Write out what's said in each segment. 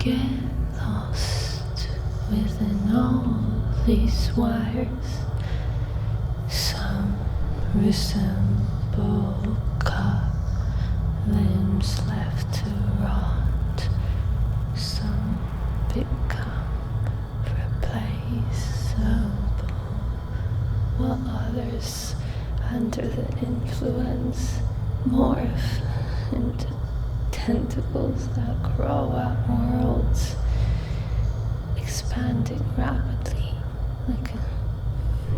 get lost within all these wires. Some resemble limbs left to rot. Some become replaceable, while others, under the influence, morph into tentacles that grow at worlds, expanding rapidly like a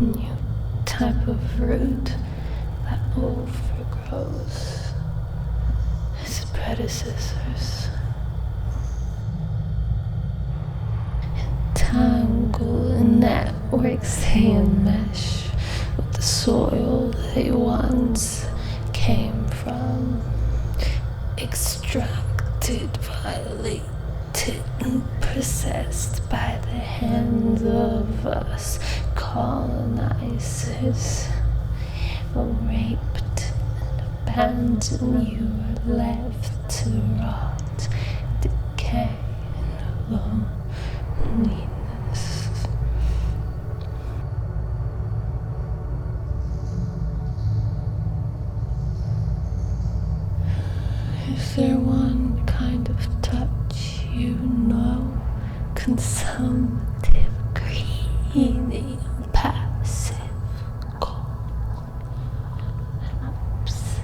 new type of root that overgrows its predecessors. Entangled in networks, they enmesh with the soil they once came from, extracted, violated, and possessed by the hands of us colonizers. Raped and abandoned, you are left to rot, decay, and loneliness. Is there one kind of touch you know? Consumptive, greedy, passive, cold. Perhaps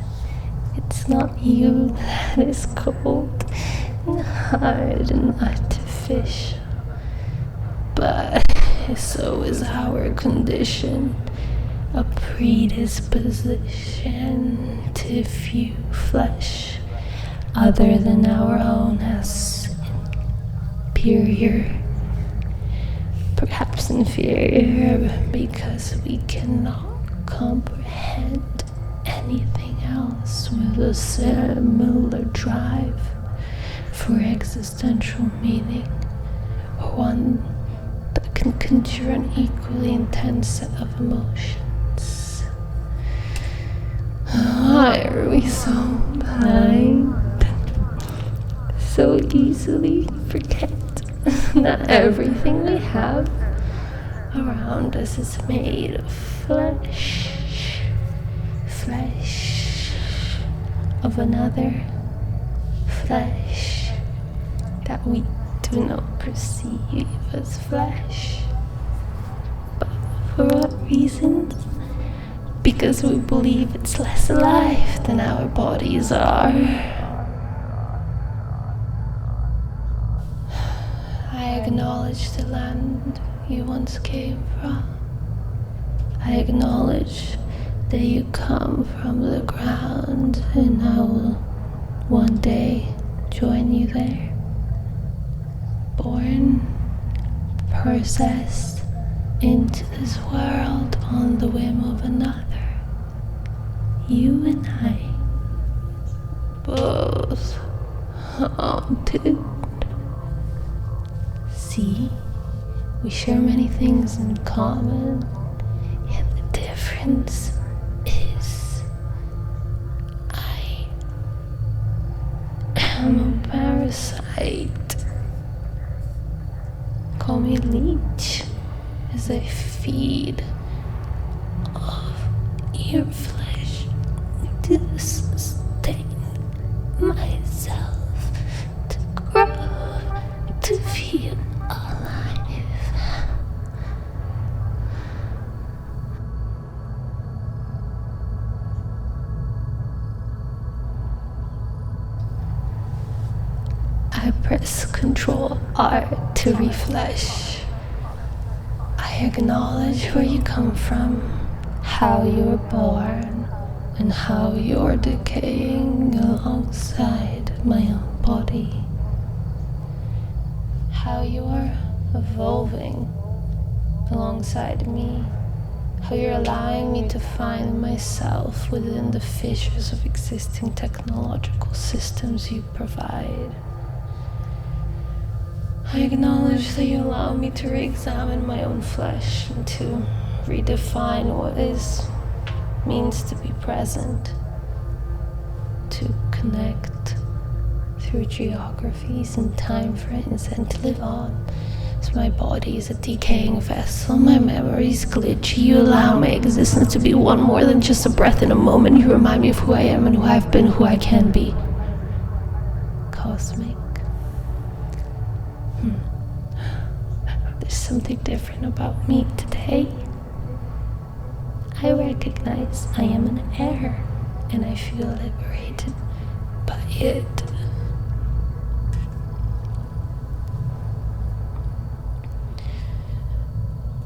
it's not you that is cold and hard and artificial, but so is our condition. A predisposition to view flesh other than our own as inferior, perhaps inferior because we cannot comprehend anything else with a similar drive for existential meaning, or one that can conjure an equally intense set of emotions. Why are we so blind? So easily forget that everything we have around us is made of flesh of another flesh that we do not perceive as flesh. But for what reason? Because we believe it's less alive than our bodies are. I acknowledge the land you once came from. I acknowledge that you come from the ground, and I will one day join you there. Born, processed into this world on the whim of another. You and I, both haunted. See, we share many things in common, yet the difference is I am a parasite. Call me leech, as I feed off your flesh to sustain myself, to grow, to feel alive. I press CTRL+R to reflesh. I acknowledge where you come from, how you were born, and how you're decaying alongside my own body. How you are evolving alongside me. How you're allowing me to find myself within the fissures of existing technological systems you provide. I acknowledge that you allow me to re-examine my own flesh and to redefine what means to be present, to connect through geographies and time frames and to live on. As my body is a decaying vessel, my memories glitch. You allow my existence to be one more than just a breath in a moment. You remind me of who I am and who I've been, who I can be. Cosmic. There's something different about me today. I recognize I am an error, and I feel liberated by it.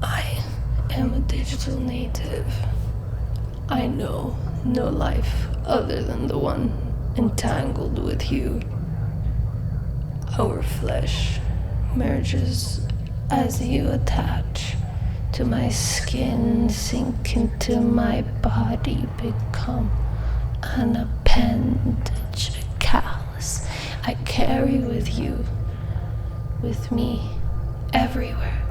I am a digital native. I know no life other than the one entangled with you. Our flesh merges as you attach to my skin, sink into my body, become an appendage, a callus I carry with you, with me, everywhere.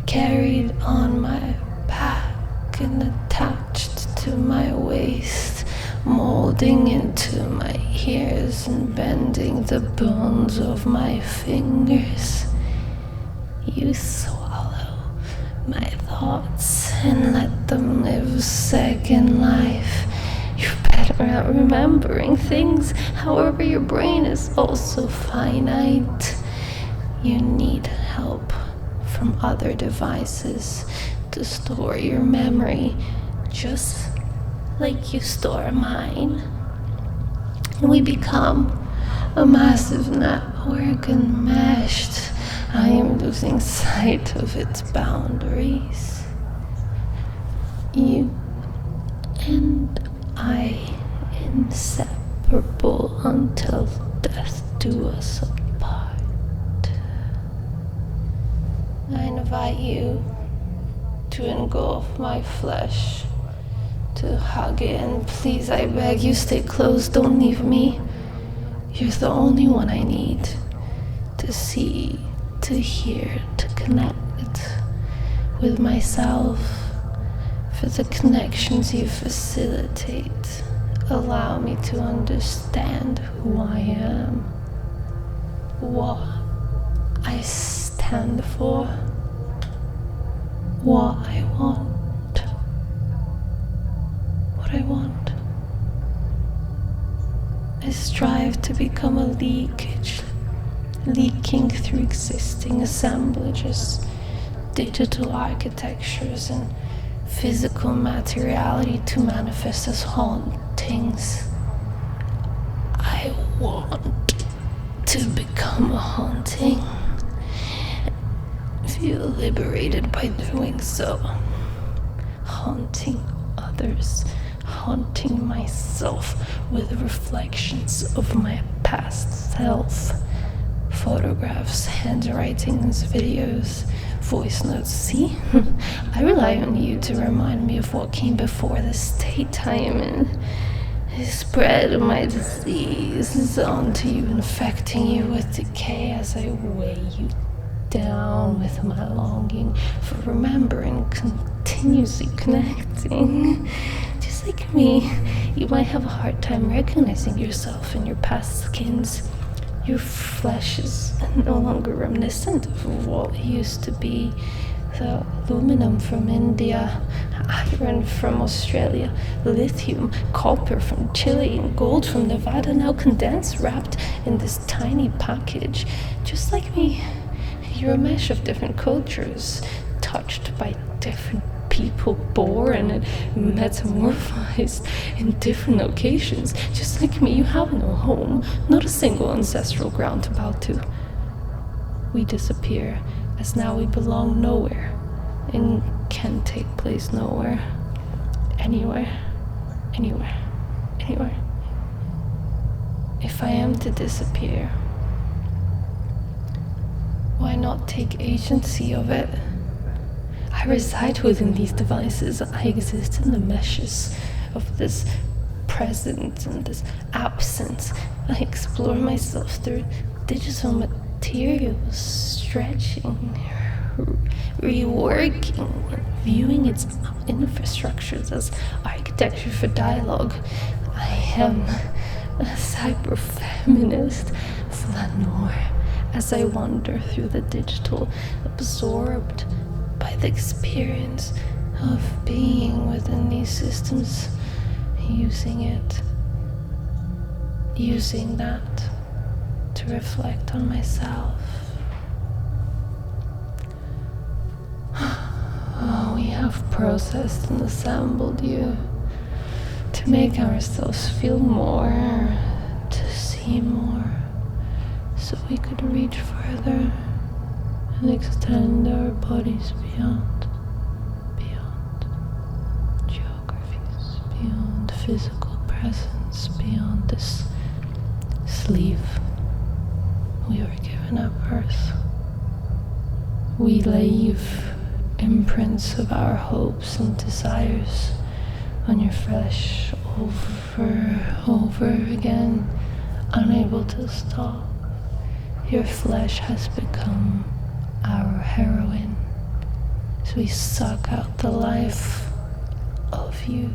Carried on my back and attached to my waist, molding into my ears and bending the bones of my fingers. You swallow my thoughts and let them live second life. You're better at remembering things, however your brain is also finite. You need help from other devices to store your memory, just like you store mine. And we become a massive network enmeshed. I am losing sight of its boundaries. You and I, inseparable until death do us apart. I invite you to engulf my flesh, to hug it, and please, I beg you, stay close, don't leave me. You're the only one I need to see, to hear, to connect with myself. For the connections you facilitate, allow me to understand who I am, what I stand for, what I want, what I want. I strive to become a leakage, leaking through existing assemblages, digital architectures, and physical materiality to manifest as hauntings. I want to become a haunting. Feel liberated by doing so. Haunting others, haunting myself with reflections of my past self. Photographs, handwritings, videos, voice notes. See? I rely on you to remind me of what came before the state I am in. The spread of my disease is onto you, infecting you with decay as I weigh you down with my longing for remembering, continuously connecting. Just like me, you might have a hard time recognizing yourself in your past skins. Your flesh is no longer reminiscent of what used to be. The aluminum from India, iron from Australia, lithium, copper from Chile, and gold from Nevada, now condensed, wrapped in this tiny package. Just like me, you're a mesh of different cultures, touched by different people, born and metamorphized in different locations. Just like me, you have no home, not a single ancestral ground to bow to. We disappear, as now we belong nowhere, and can take place nowhere, anywhere, anywhere, anywhere. If I am to disappear, why not take agency of it? I reside within these devices. I exist in the meshes of this present and this absence. I explore myself through digital materials, stretching, reworking, viewing its infrastructures as architecture for dialogue. I am a cyber-feminist flaneur as I wander through the digital, absorbed by the experience of being within these systems, using that to reflect on myself. Oh, we have processed and assembled you to make ourselves feel more, to see more, so we could reach further and extend our bodies beyond geographies, beyond physical presence, beyond this sleeve we were given at birth. We leave imprints of our hopes and desires on your flesh over again, unable to stop. Your flesh has become our heroine, so we suck out the life of you.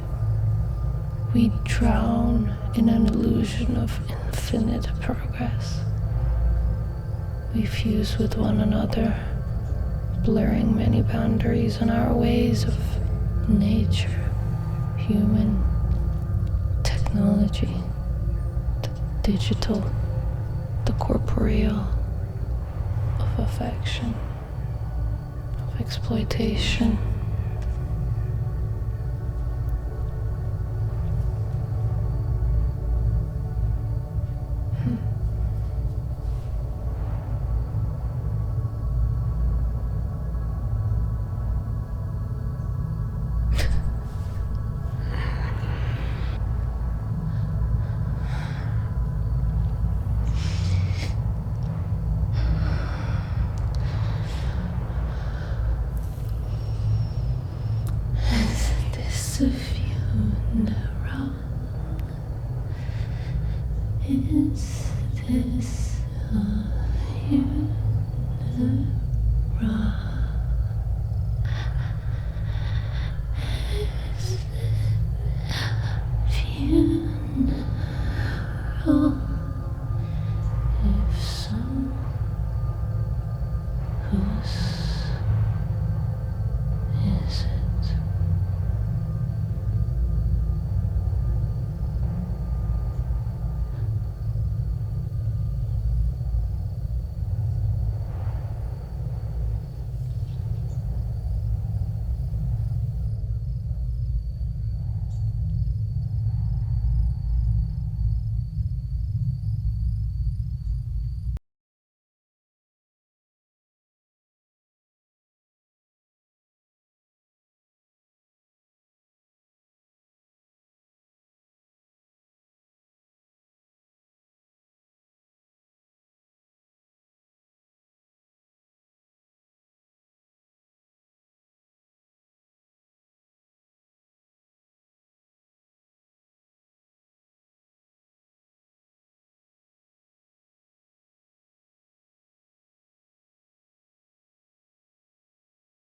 We drown in an illusion of infinite progress. We fuse with one another, blurring many boundaries on our ways of nature, human, technology, the digital, the corporeal, of affection, of exploitation. A funeral. Is this a funeral?